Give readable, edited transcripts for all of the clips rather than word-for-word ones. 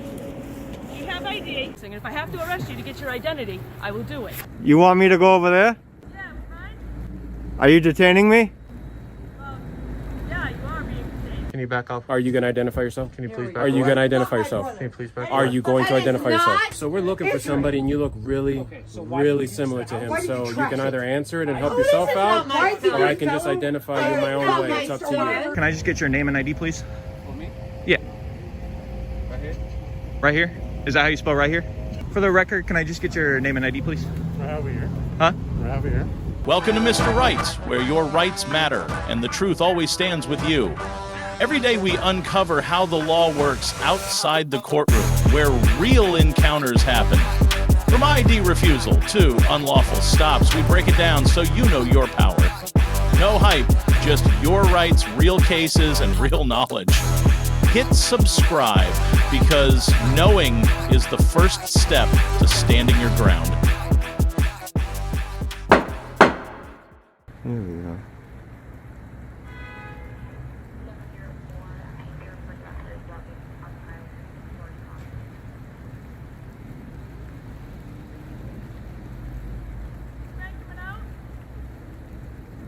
you? You have ID. And if I have to arrest you to get your identity, I will do it. You want me to go over there? Yeah, right? Are you detaining me? Yeah, you are being detained. Can you back up? Are you going to identify yourself? Can you please back up? Are you going to identify yourself? Can you please back up? Are you going to identify yourself? So we're looking for somebody, and you look really, really similar to him. So you can either answer it and help yourself out, or I can just identify you my own way. It's up to you. Can I just get your name and ID, please? For me? Yeah. Right here? Right here? Is that how you spell right here? For the record, can I just get your name and ID, please? Right over here. Huh? Right over here. Welcome to Mr. Rights, where your rights matter and the truth always stands with you. Every day we uncover how the law works outside the courtroom, where real encounters happen. From ID refusal to unlawful stops, we break it down so you know your power. No hype, just your rights, real cases, and real knowledge. Hit subscribe, because knowing is the first step to standing your ground. Here we go.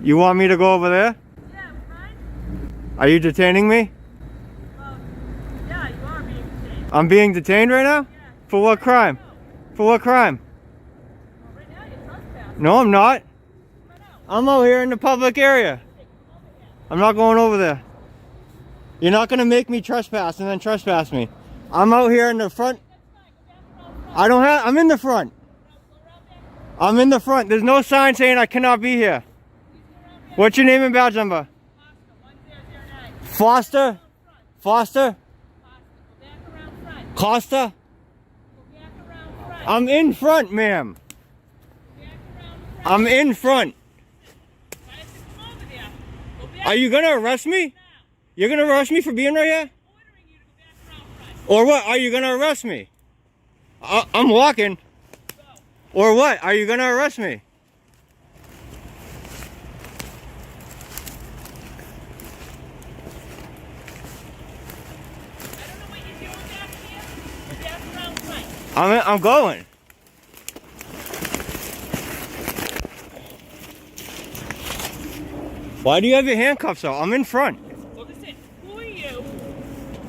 You want me to go over there? Yeah, right? Are you detaining me? Yeah, you are being detained. I'm being detained right now? Yeah. For what crime? For what crime? Well, right now you're trespassing. No, I'm not. Come on out. I'm out here in the public area. I'm not going over there. You're not gonna make me trespass and then trespass me. I'm out here in the front. I'm in the front. I'm in the front. There's no sign saying I cannot be here. What's your name and badge number? 1009. Foster? Foster? Go back around front. Costa? Go back around front. I'm in front, ma'am. Go back around front. I'm in front. Why don't you come over there? Go back Are you gonna arrest me? now. You're gonna arrest me for being right here? Ordering you to go back around front. Or what? Are you gonna arrest me? I'm walking. Or what? Are you gonna arrest me? I don't know what you're doing back here. Go back around front. I'm going. Why do you have your handcuffs out? I'm in front. Well, listen, who are you?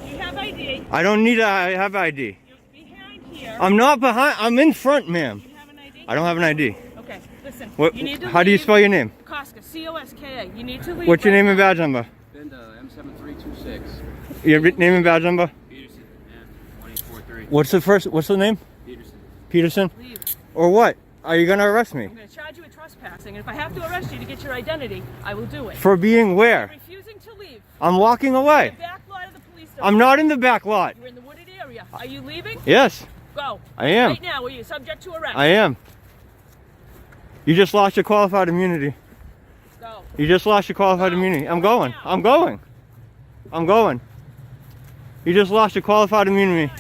You have ID. I don't need I have ID. You're behind here. I'm not behind. I'm in front, ma'am. You have an ID? I don't have an ID. Okay, listen. What? You need to How do you leave. spell your name? Koska, C-O-S-K-A. You need to leave. What's your right name and now. badge number? M7326. Your name and badge number? Peterson, M243. What's the name? Peterson. Peterson? Leave. Or what? Are you gonna arrest me? I'm going to charge you with trespassing, and if I have to arrest you to get your identity, I will do it. For being where? Refusing to leave. I'm walking away. The back lot of the police station. I'm not in the back lot. You're in the wooded area. Are you leaving? Yes, Go. I am. Right now, or you're subject to arrest. I am. You just lost your qualified immunity. Go. You just lost your qualified immunity. I'm going. I'm going. I'm going. You just lost your qualified immunity.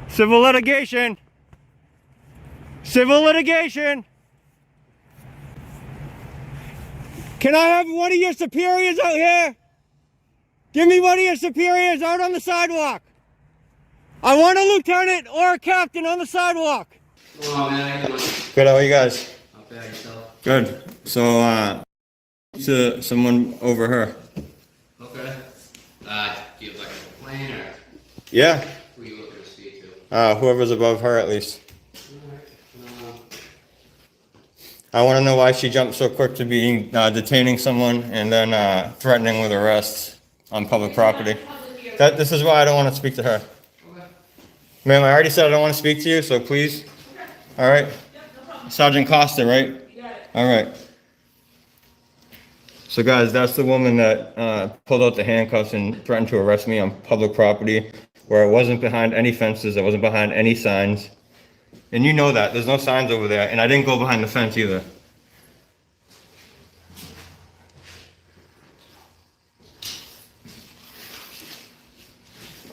Civil litigation. Civil litigation. Can I have one of your superiors out here? Give me one of your superiors out on the sidewalk. I want a lieutenant or a captain on the sidewalk. What's going on, man? How you doing? Good, how are you guys? Not bad, yourself? Good. So, to someone over her. Okay. Do you have like a complaint or Yeah. who are you looking to speak to? Whoever's above her at least. Alright. I want to know why she jumped so quick to being detaining someone and then threatening with arrest on public property. This is why I don't want to speak to her. Okay. Ma'am, I already said I don't want to speak to you, so please. All right. Sergeant Costa, right? All right. So guys, that's the woman that pulled out the handcuffs and threatened to arrest me on public property where I wasn't behind any fences, I wasn't behind any signs. And you know that, there's no signs over there, and I didn't go behind the fence either.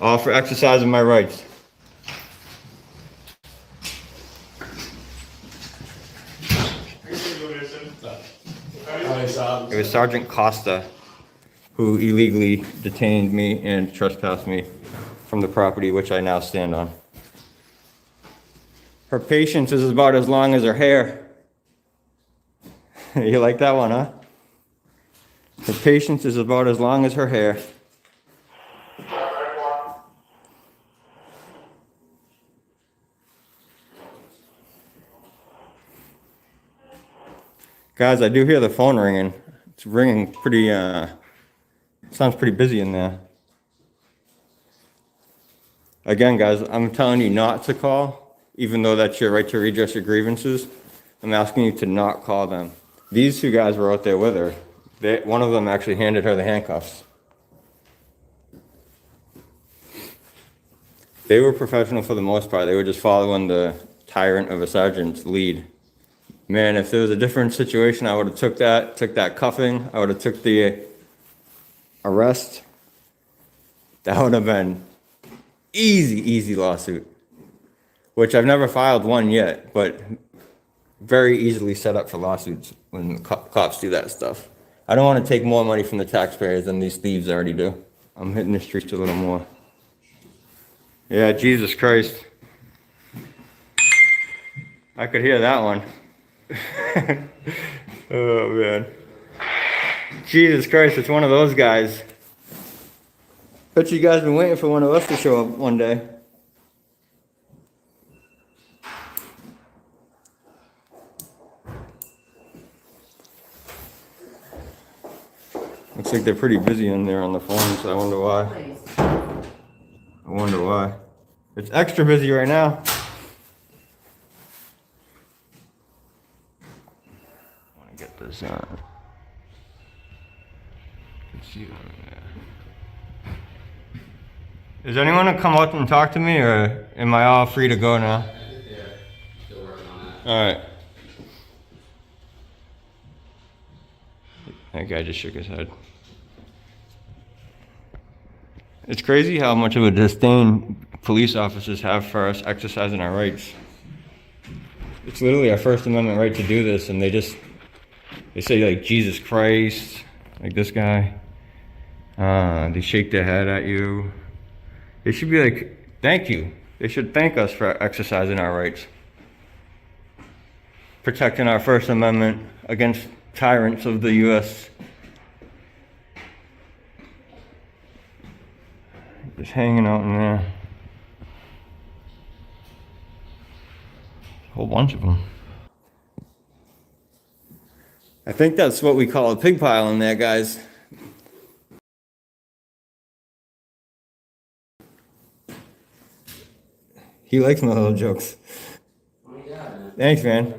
All for exercising my rights. It was Sergeant Costa who illegally detained me and trespassed me from the property which I now stand on. Her patience is about as long as her hair. You like that one, huh? Her patience is about as long as her hair. Guys, I do hear the phone ringing. It's ringing pretty, sounds pretty busy in there. Again, guys, I'm telling you not to call, even though that's your right to redress your grievances. I'm asking you to not call them. These two guys were out there with her. One of them actually handed her the handcuffs. They were professional for the most part. They were just following the tyrant of a sergeant's lead. Man, if there was a different situation, I would have took that cuffing. I would have took the arrest. That would have been easy lawsuit, which I've never filed one yet, but very easily set up for lawsuits when cops do that stuff. I don't want to take more money from the taxpayers than these thieves already do. I'm hitting the streets a little more. Yeah, Jesus Christ. I could hear that one. Oh man. Jesus Christ, it's one of those guys. Bet you guys been waiting for one of us to show up one day. Looks like they're pretty busy in there on the phone, so I wonder why. It's extra busy right now. Get this on. Let's see. Is anyone gonna come out and talk to me, or am I all free to go now? Yeah, still working on that. All right. That guy just shook his head. It's crazy how much of a disdain police officers have for us exercising our rights. It's literally our First Amendment right to do this, and they say like Jesus Christ, like this guy. They shake their head at you. They should be like, thank you. They should thank us for exercising our rights. Protecting our First Amendment against tyrants of the U.S. Just hanging out in there. A whole bunch of them. I think that's what we call a pig pile in there, guys. He likes my little jokes. Thanks, man.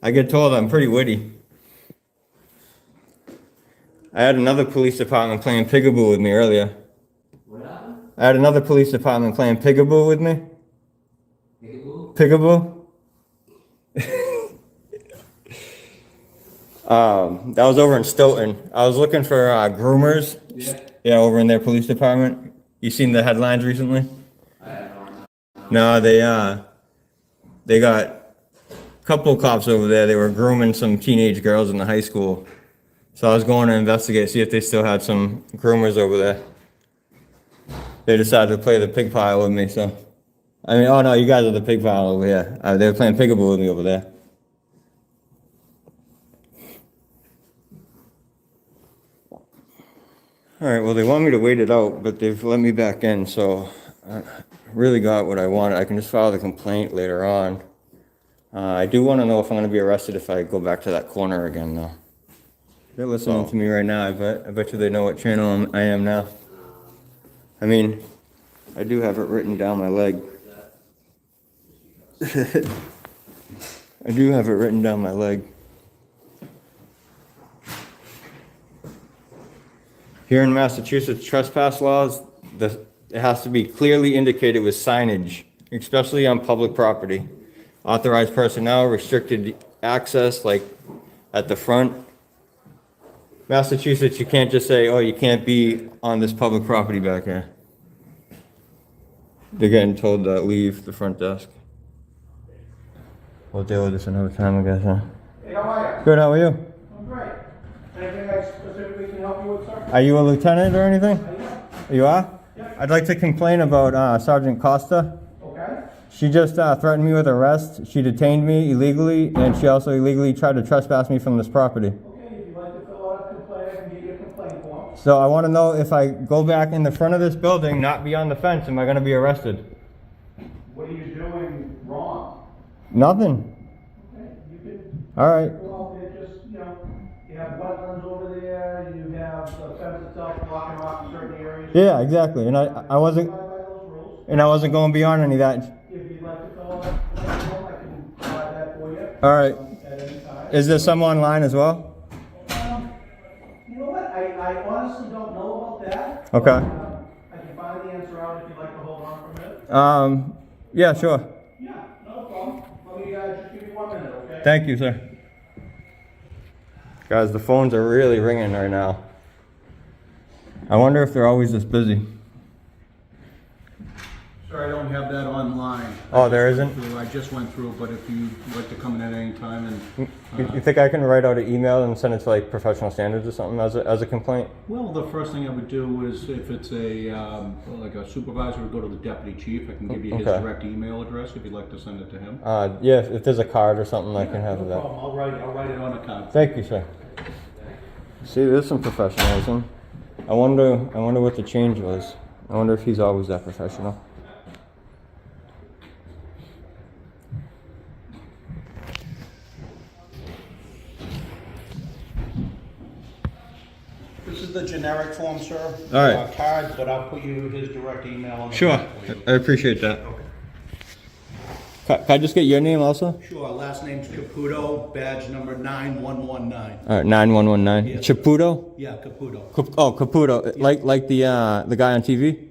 I get told I'm pretty witty. I had another police department playing peekaboo with me earlier. I had another police department playing peekaboo with me. Peekaboo? That was over in Stoughton. I was looking for groomers. Yeah, over in their police department. You seen the headlines recently? No, they got a couple cops over there. They were grooming some teenage girls in the high school. So I was going to investigate, see if they still had some groomers over there. They decided to play the pig pile with me, so. I mean, oh no, you guys are the pig pile over here. They were playing peekaboo with me over there. Alright, well they want me to wait it out, but they've let me back in, so I really got what I wanted. I can just file the complaint later on. I do want to know if I'm going to be arrested if I go back to that corner again, though. They're listening to me right now. I bet you they know what channel I am now. I mean, I do have it written down my leg. I do have it written down my leg. Here in Massachusetts, trespass laws, it has to be clearly indicated with signage, especially on public property. Authorized personnel, restricted access, like at the front. Massachusetts, you can't just say, oh, you can't be on this public property back here. They're getting told to leave the front desk. We'll deal with this another time, I guess, huh? Hey, how are you? Good, how are you? I'm great. Anything I specifically can help you with, sir? Are you a lieutenant or anything? You are? Yeah. I'd like to complain about Sergeant Costa. Okay. She just threatened me with arrest. She detained me illegally, and she also illegally tried to trespass me from this property. Okay, if you'd like to fill out a complaint, I can get you a complaint form. So I want to know if I go back in the front of this building, not beyond the fence, am I going to be arrested? What are you doing wrong? Nothing. Okay, you can All right. go out there, just, you know, you have wetlands over there, you have the fence itself blocking off certain areas. Yeah, exactly. And I wasn't, Abide by those rules. and I wasn't going beyond any of that. If you'd like to fill out a complaint form, I can provide that for you. All right. At any time. Is there some online as well? You know what? I honestly don't know about that. Okay. I can find the answer out if you'd like to hold on for a minute. Yeah, sure. Yeah, no problem. Let me just give you 1 minute, okay? Thank you, sir. Guys, the phones are really ringing right now. I wonder if they're always this busy. Sir, I don't have that online. Oh, there isn't? I just went through, but if you'd like to come in at any time and... You think I can write out an email and send it to like professional standards or something as a complaint? Well, the first thing I would do is if it's a, like a supervisor, would go to the deputy chief. I can give you his Okay. direct email address if you'd like to send it to him. Yeah, if there's a card or something, I can have No that. problem. I'll write it on a card. Thank you, sir. See, there's some professionalism. I wonder what the change was. I wonder if he's always that professional. This is the generic form, sir. All right. Card, but I'll put you his direct email on the Sure, back for you. I appreciate that. Can I just get your name also? Sure, last name's Caputo, badge number 9119. All right, 9119. Yes. Chaputo? Yeah, Caputo. Caputo. Like the guy on TV?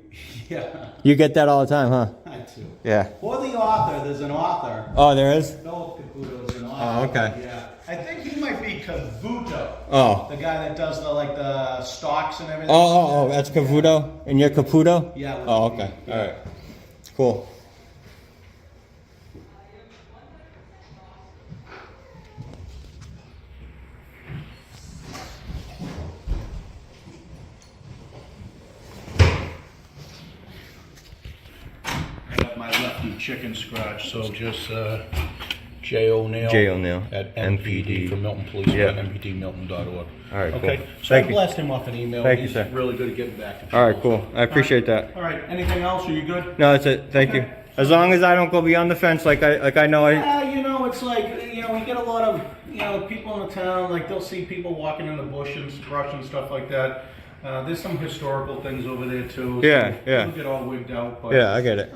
Yeah, You get that all the time, huh? I do. Yeah. Or the author, there's an author. Oh, there is? No, Caputo's an author. Oh, okay. Yeah, I think he might be Cavuto. Oh. The guy that does the stocks and everything. Oh, that's Cavuto? And you're Caputo? Yeah. with Oh, the- okay. yeah. All right. Cool. I got my lefty chicken scratch, so just J. O'Neill. J. O'Neill. At MPD. MPD for Milton Police, Yeah. MPDMilton.org. All right, cool. Okay, so Thank I you. blast him off an email. Thank you, He's sir. really good at getting back to All right, people. cool. I appreciate that. All right, anything else? Are you good? No, that's it. Thank you. As long as I don't go beyond the fence, like I know I. Yeah, you know, it's like, you know, we get a lot of, you know, people in the town, like they'll see people walking in the bush and brush and stuff like that. There's some historical things over there too. So Yeah, yeah. People get all wigged out, but Yeah, I get it.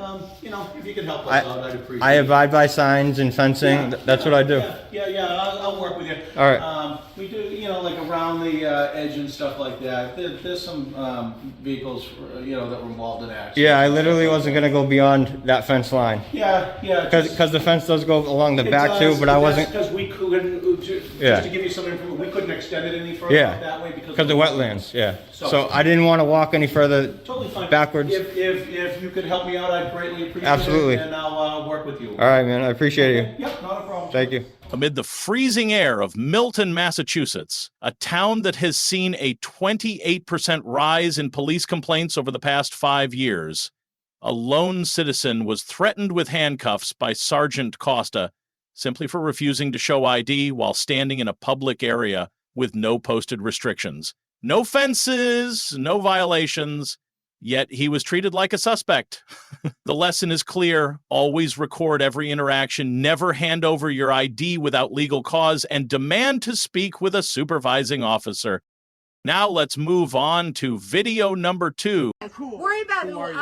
you know, if you could help us out, I'd appreciate I it. abide by signs and fencing. That's what I do. Yeah, I'll work with you. All right. We do, you know, like around the edge and stuff like that. There's some vehicles, you know, that were involved in accidents. Yeah, I literally wasn't gonna go beyond that fence line. Yeah. Because the fence does go along the back too, but I wasn't. Because we couldn't, just Yeah. to give you some information, we couldn't extend it any further Yeah. that way because Because of wetlands, yeah. So- So I didn't want to walk any further Totally fine. backwards. If you could help me out, I'd greatly appreciate Absolutely. it, and I'll work with you. All right, man. I appreciate you. Yep, not a problem. Thank you. Amid the freezing air of Milton, Massachusetts, a town that has seen a 28% rise in police complaints over the past 5 years, a lone citizen was threatened with handcuffs by Sergeant Costa simply for refusing to show ID while standing in a public area with no posted restrictions. No fences, no violations, yet he was treated like a suspect. The lesson is clear. Always record every interaction, never hand over your ID without legal cause, and demand to speak with a supervising officer. Now let's move on to video number 2. Worry about who I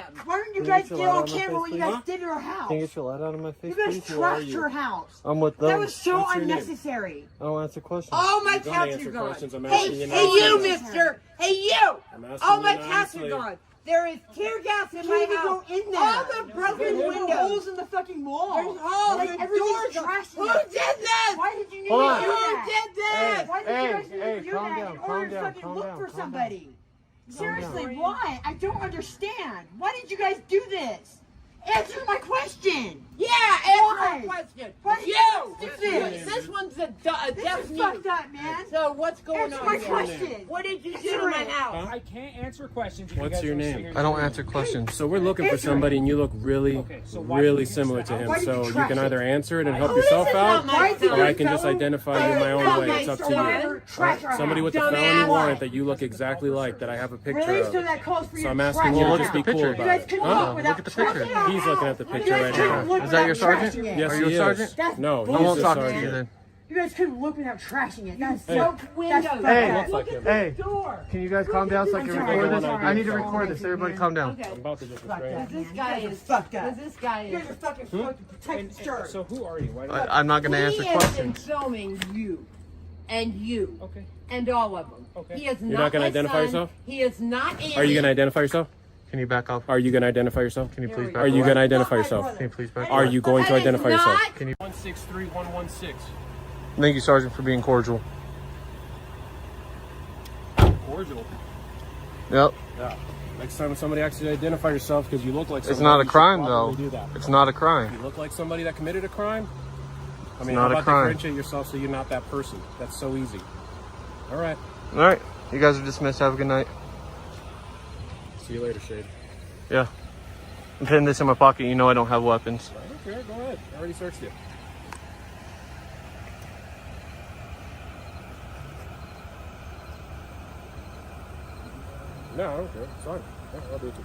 am. Why don't you guys get on camera what you guys did to her house? Can you get your light out of my face, You guys please? Who are trashed you? her house. I'm with them. That was so What's your name? unnecessary. I don't answer questions. All my You don't cats answer are gone. questions. I'm Hey, asking you hey, you, nicely. mister. Hey, you. I'm asking All you my cats are nicely. gone. There is tear gas in Can't my even house. go in there. All the broken There's windows. holes in the fucking wall. There's holes. Like, The everything's doors are trashed. Who did this? Why did you need Hold to on. do that? Who did this? Why did you guys need hey, to do calm that down, in calm order to down, fucking calm look down, for calm somebody? down. Seriously, down. why? I don't understand. Why did you guys do this? Answer my question. Yeah, answer Why? my question. What? You. This This one's a This deaf is mute. fucked up, man. So what's going Answer on my here? question. What did you do Answer to my it. house? I can't answer questions. If What's you guys your don't name? sit here I don't and- answer questions. So we're looking for somebody, and you look really, Okay, so why really did you similar use to that? him. Why did you So you trash can it? either answer it and help Oh, yourself this is out, not my or I can son. just identify you my own way. It's up to you. Trash our Somebody with a Dumbass. felony warrant that you look exactly like, that I have a picture Release to of. that close for So your I'm asking trash you to out. just be cool You You about guys it. couldn't Huh? look without Look at the picture. trashing our He's looking at the house. You picture guys right couldn't now. look Is that your without sergeant? trashing it. Yes, Are you he a sergeant? That's is. No, I he's won't the talk to you sergeant. then. You guys couldn't look without trashing it. That's Hey. so Windows. fucked Hey. up. Look like him. Hey, Door. can you guys calm down so I can I'm record sorry. this? I need to record this. Everybody calm down. Okay. I'm about to just Fucked restrain up, you. This man. guy You guys is are fucked up. This guy You is. guys are fucking fucked to protect the shirt. So who are you? Why do I'm not going to answer He has been questions. filming you, and you, Okay. and all of them. Okay. He is You're not not gonna my identify son. yourself? He is not. Are you going to identify yourself? Can you back off? Are you going to identify yourself? Can you please back Are you away? going to identify yourself? Can you please back Are away? you going to That is identify yourself? not- Can you? 163116. Thank you, Sergeant, for being cordial. Cordial. Yep. Yeah. Next time somebody asks you to identify yourself because you look like somebody, It's not a you should crime, probably though. do that. It's not a crime. You look like somebody that committed a crime. I mean, not how a about crime. differentiate yourself so you're not that person? That's so easy. All right. All right. You guys are dismissed. Have a good night. See you later, Shade. Yeah. I'm putting this in my pocket. You know I don't have weapons. Okay, go ahead. I already searched you. No, I don't care. It's fine. Yeah, I'll do it too.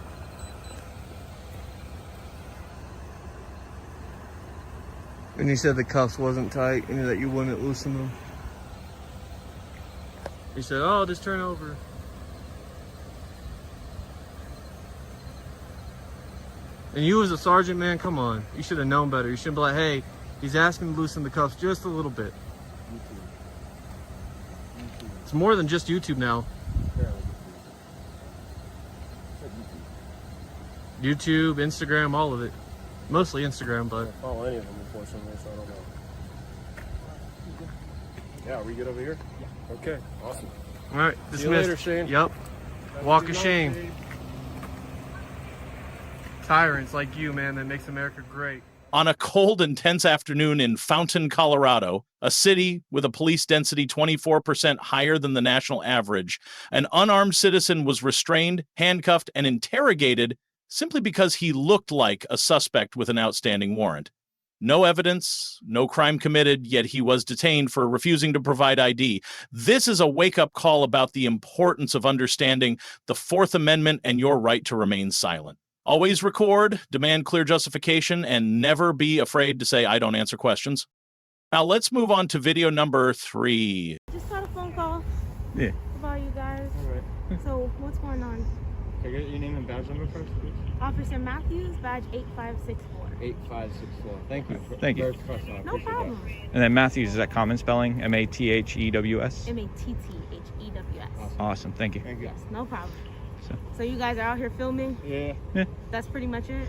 And you said the cuffs wasn't tight and that you wouldn't loosen them. You said, oh, just turn over. And you as a sergeant, man, come on. You should have known better. You should be like, hey, he's asking to loosen the cuffs just a little bit. It's more than just YouTube now. YouTube, Instagram, all of it. Mostly Instagram, but... I don't follow any of them, unfortunately, so I don't know. Yeah, are we good over here? Yeah. Okay, awesome. All right, See you dismissed. later, Shane. Yep. Have a Walk good of night, shame. Shane. Tyrants like you, man, that makes America great. On a cold and tense afternoon in Fountain, Colorado, a city with a police density 24% higher than the national average, an unarmed citizen was restrained, handcuffed, and interrogated simply because he looked like a suspect with an outstanding warrant. No evidence, no crime committed, yet he was detained for refusing to provide ID. This is a wake-up call about the importance of understanding the Fourth Amendment and your right to remain silent. Always record, demand clear justification, and never be afraid to say, I don't answer questions. Now let's move on to video number 3. Just got a phone call. Yeah. About you guys. All right. So what's going on? Can I get your name and badge number first, please? Officer Matthews, badge 8564. 8564. Thank you. Thank you. Very professional. I No appreciate problem. And then Matthews, is that common spelling? M-A-T-H-E-W-S? Matthews. Awesome. Thank you. Thank you. Yes, no problem. So- So you guys are out here filming? Yeah. That's pretty much it?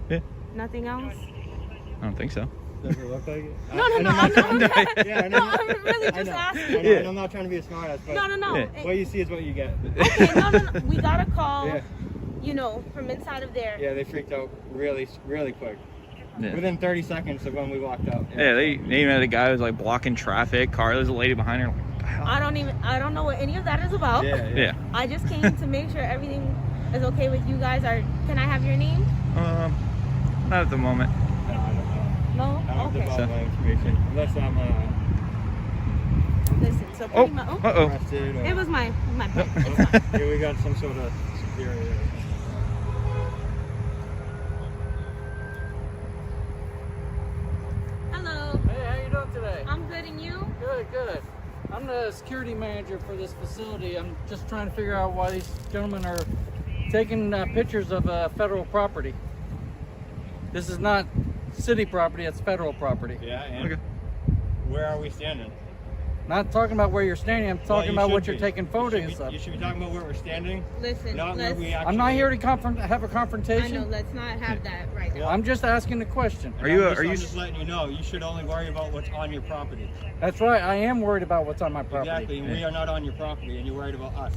Yeah. Nothing else? I don't think so. Does it look like it? No, I'm not. Yeah, I No, know. I'm really I just know. asking. I know, and I'm not trying to be a smartass, but No. Yeah. what you see is what you get. Okay, no. We got a call, Yeah. you know, from inside of there. Yeah, they freaked out really quick. Yeah. Within 30 seconds of when we walked out. Yeah, they even had a guy who was like blocking traffic. There's a lady behind her. Like, what the hell? I don't know what any of that is about. Yeah. I just came to make sure everything is okay with you guys. Can I have your name? Not at the moment. No, I don't know. No? I don't Okay. divulge my information unless I'm Listen, so pretty much. Uh-oh. arrested or... It was my pen. It's fine. Yeah, we got some sort of security. Hello. Hey, how you doing today? I'm good, and you? Good. I'm the security manager for this facility. I'm just trying to figure out why these gentlemen are taking pictures of federal property. This is not city property, it's federal property. Yeah, and where are we standing? Not talking about where you're standing, I'm talking about what you're taking photos of. You should be talking about where we're standing. Listen, not where we actually... I'm not here to have a I confrontation. know, let's not have that right now. I'm just asking the question. I'm just letting you know, you should only worry about what's on your property. That's right, I am worried about what's on my property. Exactly, and we are not on your property, and you're worried about us.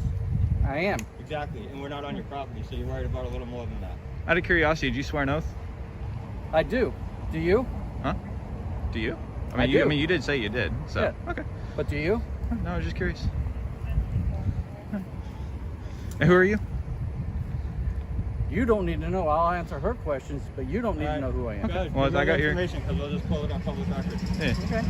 I am. Exactly, and we're not on your property, so you're worried about a little more than that. Out of curiosity, did you swear an oath? I do. Do you? Huh? Do you? I do. You did say you did. So Yeah. okay. But do you? No, I was just curious. And who are you? You don't need to know. I'll answer her questions, but you don't need to know who I am. Good. Well, Give I me got the your information because we'll just pull it on public record. Yeah. Okay.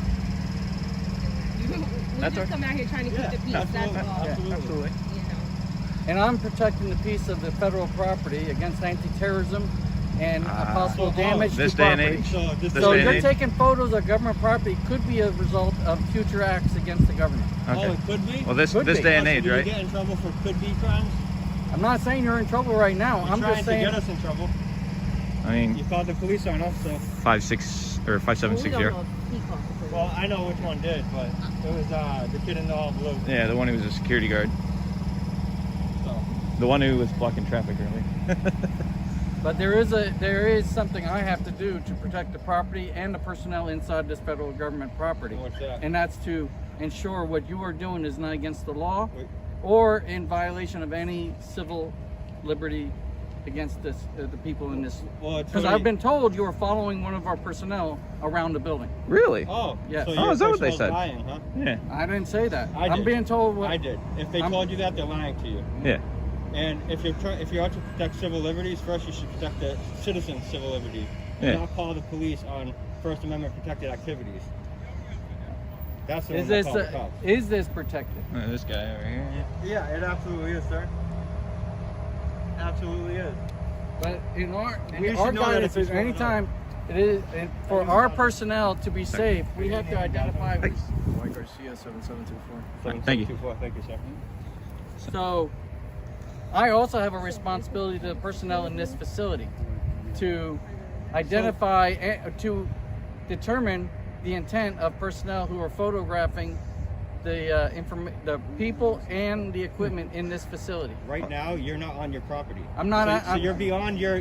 We That's just right. come out here trying to keep the peace. That's all. Absolutely. You know. And I'm protecting the peace of the federal property against anti-terrorism and possible damage This to day and property. age. So So day and you're age? taking photos of government property could be a result of future acts against the government. Okay. Oh, it could be? Well, this Could be. day and So age, do you right? get in trouble for could be crimes? I'm not saying you're in trouble right now. You're I'm trying just to saying. get us in trouble. I mean, You called the police on us, so. 56 or 5760. Well, I know which one did, but it was the kid in the all blue. Yeah, the one who was a security guard. So. The one who was blocking traffic earlier. But there is something I have to do to protect the property and the personnel inside this federal government property. What's that? And that's to ensure what you are doing is not against the law Wait. or in violation of any civil liberty against the people in this. Well, it's Because really- I've been told you were following one of our personnel around the building. Really? Oh, Yes. so Oh, your is that what they personal's said? lying, huh? Yeah. I didn't say that. I I'm did. being told what I did. If they I'm- told you that, they're lying to you. Yeah. And if you're out to protect civil liberties, first you should protect the citizens' civil liberties. Yeah. Not call the police on First Amendment protected activities. That's the is one that this called the cops. is this protected? This guy over here. Yeah, it absolutely is, sir. Absolutely is. But in our And you our should know that guidance if is it's going anytime it is and for our personnel to be safe, we have to identify. Mike Garcia, 7724. Thank you. 724, thank you, sir. So I also have a responsibility to the personnel in this facility to identify and to determine the intent of personnel who are photographing the people and the equipment in this facility. Right now, you're not on your property. I'm not. So, so you're beyond your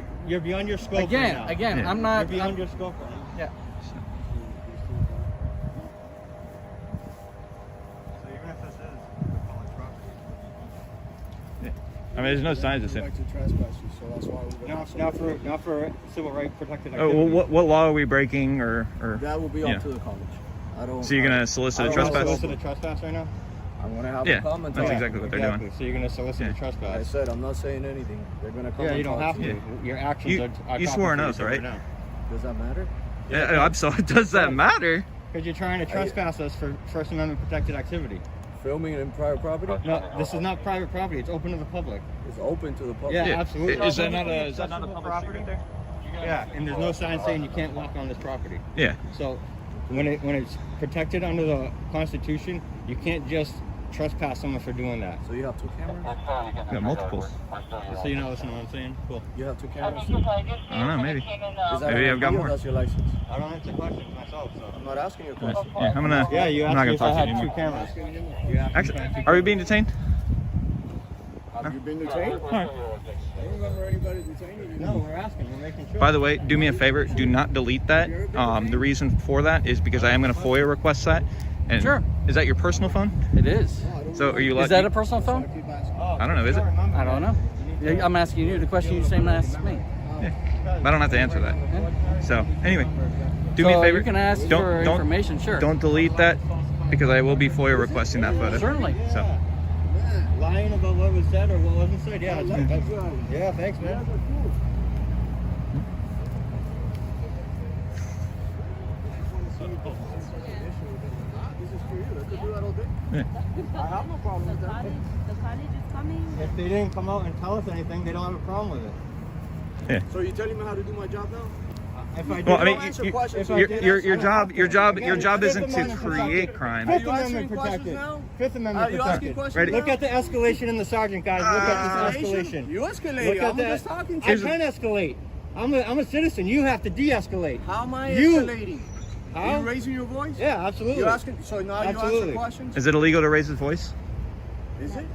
scope. Again, right now. I'm not. You're beyond your scope right now. Yeah. So even if this is public property. I mean, there's no signs of sin. Like to trespass you, so that's why we're Not for civil rights protected Oh, activities. well, what law are we breaking, or? That will be Yeah. up to the college. I don't. So you're gonna solicit a You wanna trespass? solicit a trespass right now? I'm gonna have Yeah, a comment. that's on it. exactly what they're Exactly. doing. So you're gonna solicit a Yeah. I trespass. said I'm not saying anything. They're gonna come. Yeah, and you don't talk have to to. me. Your actions are You swore an oath, complicated right? now. Does that matter? Yeah, I'm sorry. Does that matter? Because you're trying to trespass us for First Amendment protected activity. Filming in private property? No, this is not private property. It's open to the public. It's open to the public. Yeah, Yeah. absolutely. Is that not a public property there? Yeah, and there's no sign saying you can't walk on this property. Yeah. So when it's protected under the Constitution, you can't just trespass someone for doing that. So you have two cameras? We got multiples. So you're not listening to what I'm saying? Cool. You have two cameras? I don't know. Maybe. Is that Maybe an I've got ID or more. That's your license. I don't answer questions myself, so. I'm not asking you a question. Yeah, I'm gonna. Yeah, you I'm asked not me gonna if I talk to had you two anymore. cameras. Actually, are we being detained? Have you been detained? I don't remember anybody detaining you. No, we're asking. We're making sure. By the way, do me a favor. Do not delete that. The reason for that is because I am going to FOIA request that. And Sure. Is that your personal phone? It is. So are you? Is that a personal phone? I don't know. Is it? I don't know. I'm asking you the question you same asked me. Yeah. I don't have to answer that. So anyway, do So me a favor. you can ask for information, sure. Don't delete that because I will be FOIA requesting that photo. Certainly. So. Lying about what was said or what wasn't said. Yeah, yeah, thanks, man. Yeah. I have no problem with that. The college is coming. If they didn't come out and tell us anything, they don't have a problem with it. Yeah. So you're telling me how to do my job now? If I did, Well, I mean, answer questions. your job isn't to create crime. Fifth Are you answering Amendment questions protected. now? Fifth Amendment Are you asking protected. questions Ready? now? Look at the escalation in the sergeant, guys. Look at this escalation. You Look escalating. at I'm that. just talking to I you. can escalate. I'm a citizen. You have to de-escalate. How am I You- escalating? How? Are you raising your voice? Yeah, absolutely. You're asking. So now you Absolutely. answer questions. Is it illegal to raise his voice? Is it?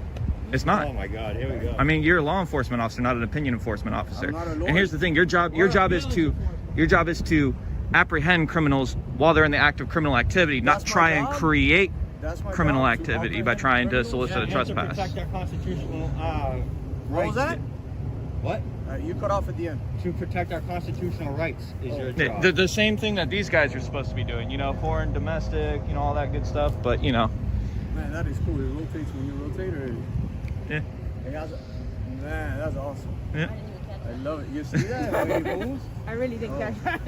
It's not. Oh my God, here we go. I mean, you're a law enforcement officer, not an opinion enforcement officer. I'm not a lawyer. And here's the thing: your job is to apprehend criminals while they're in the act of criminal activity, not That's my try and job. create That's my criminal job, to activity by apprehend trying to criminals. solicit a You have to trespass. protect our constitutional What was rights. that? What? You cut off at the end. To protect our constitutional rights is your job. The same thing that these guys are supposed to be doing, you know, foreign, domestic, you know, all that good stuff. But, you know. Man, that is cool. It rotates when you rotate, or? Yeah. Man, that's awesome. Yeah. I love it. You see that? How it moves? I really didn't catch that.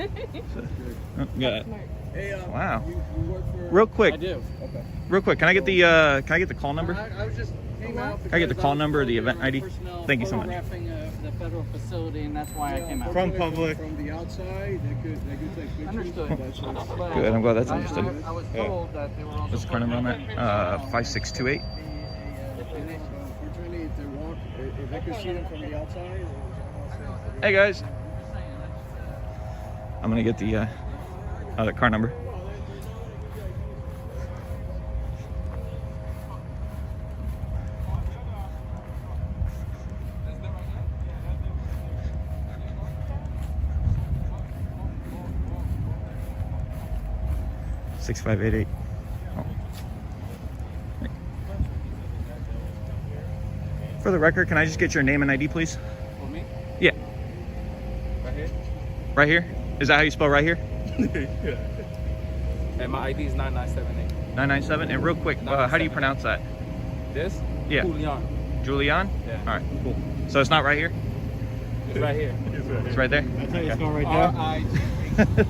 Yeah. Hey, Wow. You work for... Real quick. I do. Okay. Real quick. Can I get the call number? I was just came out. Can I get the call number or the event ID? Thank you so much. Photographing the federal facility, and that's why I came out. From public. From the outside, they could take pictures. Understood. Good. I'm glad that's understood. I was told that they were also. What's the car number on that? 5628. Unfortunately, if they walk, if they could see them from the outside. Hey guys. I'm gonna get the car number. Six 588. Oh. For the record, can I just get your name and ID, please? For me? Yeah. Right here? Right here? Is that how you spell right here? Yeah. And my ID is 9978. 997. And real quick, how do you pronounce that? This? Yeah. Julian. Julian? Yeah. All right, cool. So it's not right here? It's right here. It's right there? I thought you spelled right there.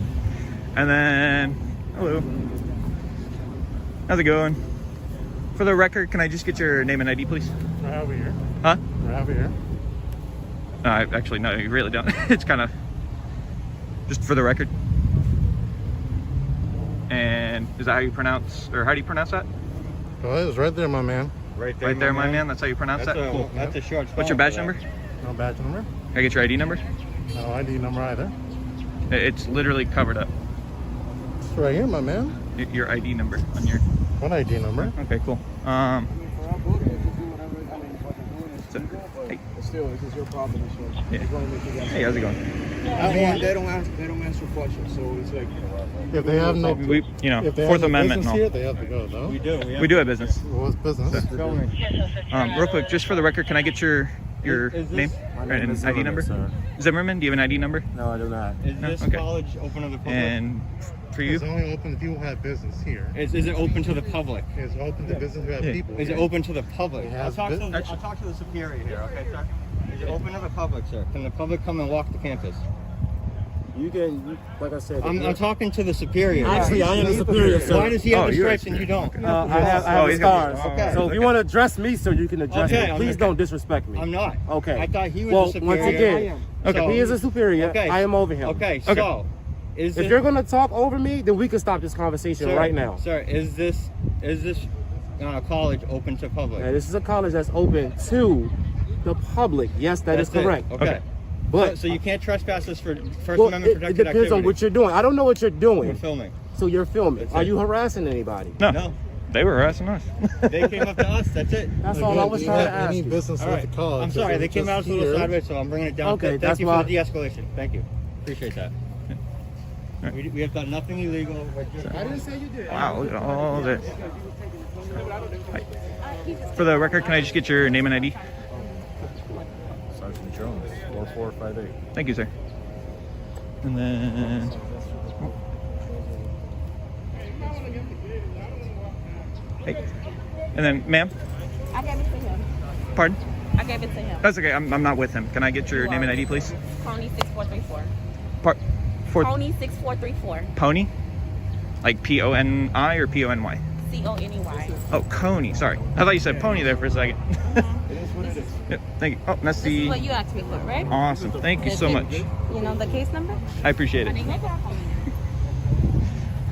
And then, hello. How's it going? For the record, can I just get your name and ID, please? Right over here. Huh? Right over here. Actually, no, you really don't. It's kind of just for the record. And is that how you pronounce, or how do you pronounce that? Oh, it's right there, my man. Right there, Right there, my man. That's how you pronounce that? Cool. That's a short. What's your badge number? No badge number. Can I get your ID number? No ID number either. It's literally covered up. It's right here, my man. Your ID number on your... What ID number? Okay, cool. Hey. Still, this is your problem. Yeah. Hey, how's it going? I mean, they don't answer questions, so it's like if they have no, We, you know, if they Fourth have no Amendment. business No. here, they have to go. No, We do. We do have business. What's business? Real quick, just for the record, can I get your Is name this- and ID number? Zimmerman, do you have an ID number? No, I do not. Is this Okay. college open to the public? And for you? It's only open if you have business here. Is it open to the public? It's open to business who have Yeah. people. Is it here. open to the public? It I'll has talk, business. I'll talk to the superior here, okay, sir? Is it open to the public, sir? Can the public come and walk the campus? You can, like I said. I'm talking to the superior. Actually, I am the superior, sir. Why does he have the you're stripes and you don't? I have he's scars. got- Okay. So if you want to address me, sir, you can address Okay, me. I'm Please okay. don't disrespect me. I'm not. Okay. I thought he was Well, the superior. once again, So- he is a superior. Okay. I am over him. Okay, so is If it, you're gonna talk over me, then we can stop this conversation sir, right now. Sir, is this college open to public? Now, this is a college that's open to the public. Yes, that is That's it. correct. Okay. But So you can't trespass us for First well, Amendment it protected depends activity. on what you're doing. I don't know what you're doing. We're filming. So you're filming. That's Are it. you harassing anybody? No. No. They were harassing us. They came up to us. That's it. That's all I was trying to ask you. All right. I'm sorry. They came out a little sideways, so I'm bringing it down. Okay, Thank that's you why- for the de-escalation. Thank you. Appreciate that. We have done nothing illegal. I didn't say you did. Wow, look at all this. Hi. For the record, can I just get your name and ID? Sergeant Jones, 4458. Thank you, sir. And then... Hey. And then, ma'am? I gave it to him. Pardon? I gave it to him. That's okay. I'm not with him. Can I get your name and ID, please? Pony 6434. Pony 6434. Pony? Like P-O-N-I or P-O-N-Y? CONEY. Oh, Coney. Sorry. I thought you said pony there for a second. Yep, thank you. Oh, that's This is the... what you asked me for, right? Awesome. Thank you so much. You know the case number? I appreciate it. No problem.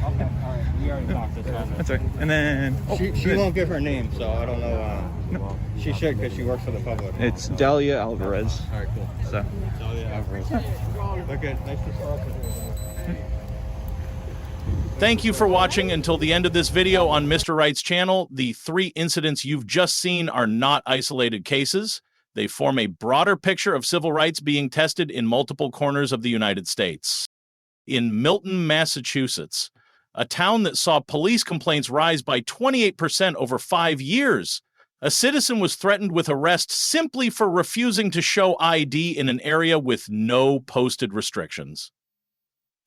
Okay. All right. We already talked. That's right. And then... She won't give her name, so I don't know. She should because she works for the public. It's Delia Alvarez. All right, cool. So... Delia Alvarez. Okay. Nice to talk with you. Thank you for watching until the end of this video on Mr. Wright's channel. The 3 incidents you've just seen are not isolated cases. They form a broader picture of civil rights being tested in multiple corners of the United States. In Milton, Massachusetts, a town that saw police complaints rise by 28% over 5 years, A citizen was threatened with arrest simply for refusing to show ID in an area with no posted restrictions.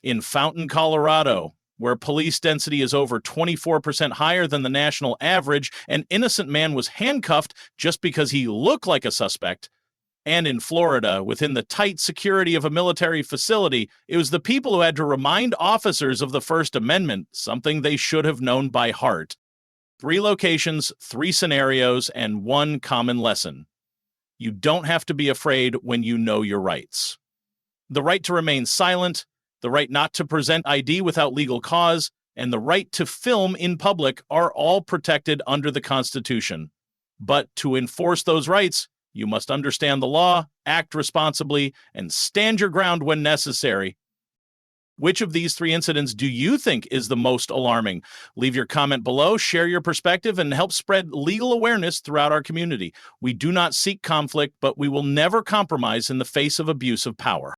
In Fountain, Colorado, where police density is over 24% higher than the national average, an innocent man was handcuffed just because he looked like a suspect. And in Florida, within the tight security of a military facility, it was the people who had to remind officers of the First Amendment, something they should have known by heart. 3 locations, 3 scenarios, and 1 common lesson. You don't have to be afraid when you know your rights. The right to remain silent, the right not to present ID without legal cause, and the right to film in public are all protected under the Constitution. But to enforce those rights, you must understand the law, act responsibly, and stand your ground when necessary. Which of these 3 incidents do you think is the most alarming? Leave your comment below, share your perspective, and help spread legal awareness throughout our community. We do not seek conflict, but we will never compromise in the face of abuse of power.